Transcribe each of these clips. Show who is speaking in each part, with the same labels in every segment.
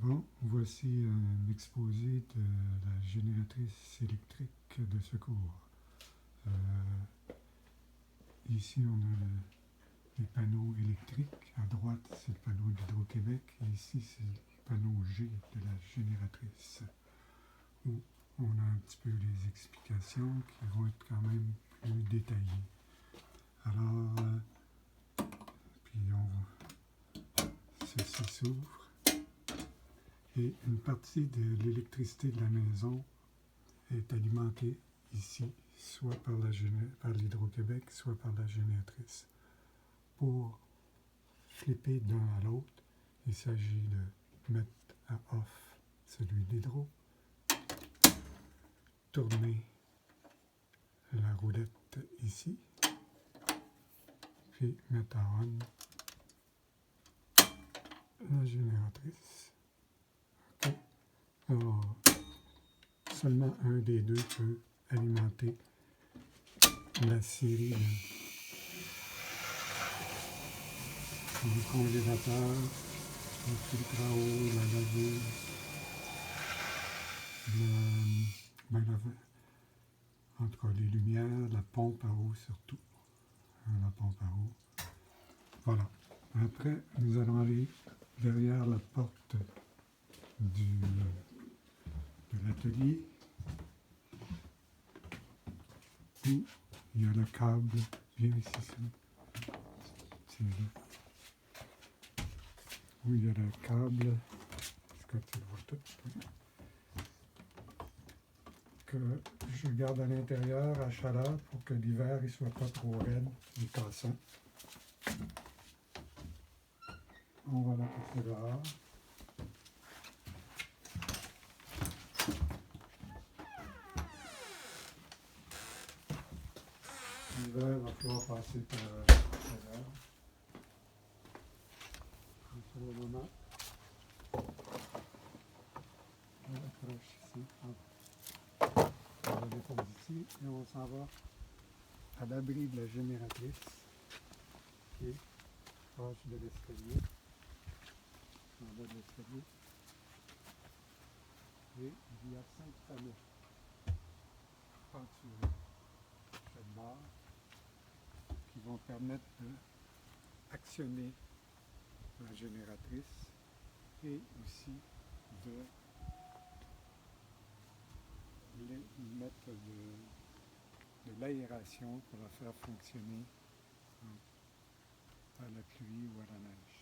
Speaker 1: Bon, voici un exposé de la génératrice électrique de secours. Ici, on a les panneaux électriques. À droite, c'est le panneau d'Hydro-Québec. Et ici, c'est le panneau G de la génératrice, où on a un petit peu les explications qui vont être quand même plus détaillées. Alors, puis ceci s'ouvre. Et une partie de l'électricité de la maison est alimentée ici, soit par l'Hydro-Québec, soit par la génératrice. Pour flipper d'un à l'autre, il s'agit de mettre à off celui d'Hydro, tourner la roulette ici, puis mettre à on la génératrice. OK. Alors, seulement un des deux peut alimenter la série du congélateur, le filtre à eau, la laveuse, en tout cas les lumières, la pompe à eau surtout. La pompe à eau. Voilà. Après, nous allons aller derrière la porte de l'atelier où il y a le câble. Viens ici, c'est là. Où il y a le câble. Est-ce que tu le vois tout? Que je garde à l'intérieur à chaleur pour que l'hiver ne soit pas trop raide et cassant. On va la passer dehors. L'hiver, il va falloir passer par l'intérieur. Pour le moment, on accroche ici. On la dépose ici et on s'en va à l'abri de la génératrice qui est proche de l'escalier, en bas de l'escalier. Et il y a 5 panneaux peinturés cette barre qui vont permettre d'actionner la génératrice et aussi de mettre de l'aération pour la faire fonctionner à la pluie ou à la neige.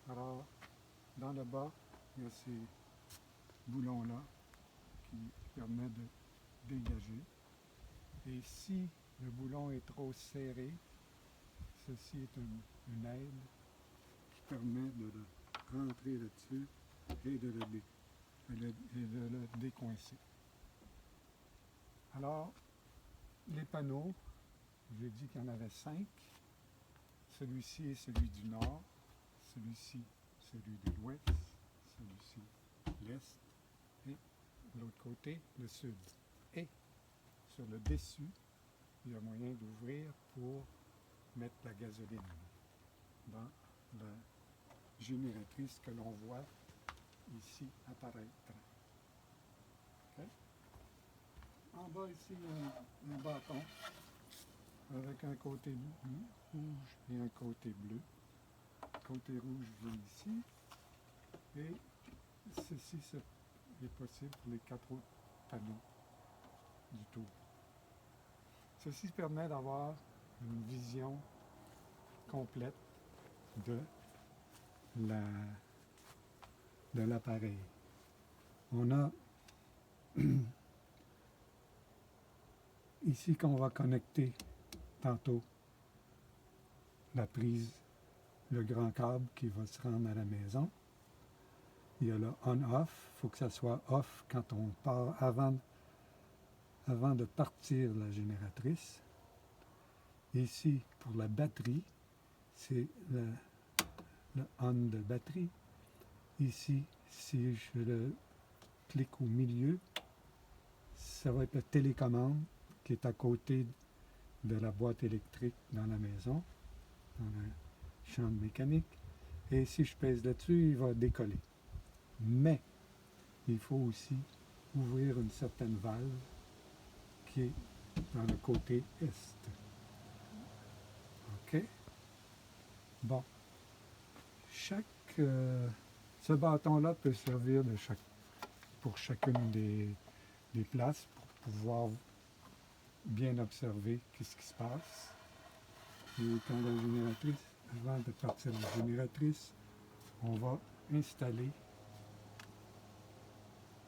Speaker 1: Alors, dans le bas, il y a ces boulons-là qui permettent de dégager. Et si le boulon est trop serré, ceci est une aide qui permet de le rentrer là-dessus et de le décoincer. Alors, les panneaux, j'ai dit qu'il y en avait 5. Celui-ci est celui du nord, celui-ci celui de l'ouest, celui-ci l'est et de l'autre côté le sud. Et sur le dessus, il y a moyen d'ouvrir pour mettre la gasoline dans la génératrice que l'on voit ici apparaître. Okay? En bas ici, il y a un bâton avec un côté rouge et un côté bleu. Le côté rouge vient ici et ceci est possible pour les 4 autres panneaux du tour. Ceci permet d'avoir une vision complète de l'appareil. On a ici qu'on va connecter tantôt la prise, le grand câble qui va se rendre à la maison. Il y a le on-off, il faut que ça soit off quand on part avant de partir la génératrice. Ici, pour la batterie, c'est le on de batterie. Ici, si je le clique au milieu, ça va être la télécommande qui est à côté de la boîte électrique dans la maison, dans la chambre mécanique. et si je pèse là-dessus, il va décoller. Mais il faut aussi ouvrir une certaine valve qui est dans le côté est. OK? Bon. Ce bâton-là peut servir pour chacune des places pour pouvoir bien observer ce qui se passe. Et quand la génératrice, avant de partir de la génératrice, on va installer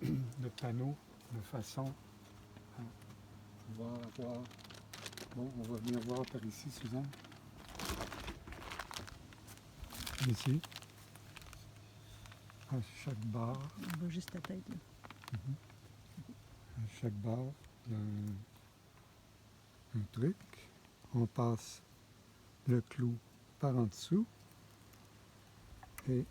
Speaker 1: le panneau de façon à pouvoir avoir... Bon, on va venir voir par ici, Suzanne. Ici, à chaque barre.
Speaker 2: On voit juste ta tête, là.
Speaker 1: À chaque barre, il y a un truc. On passe le clou par en dessous et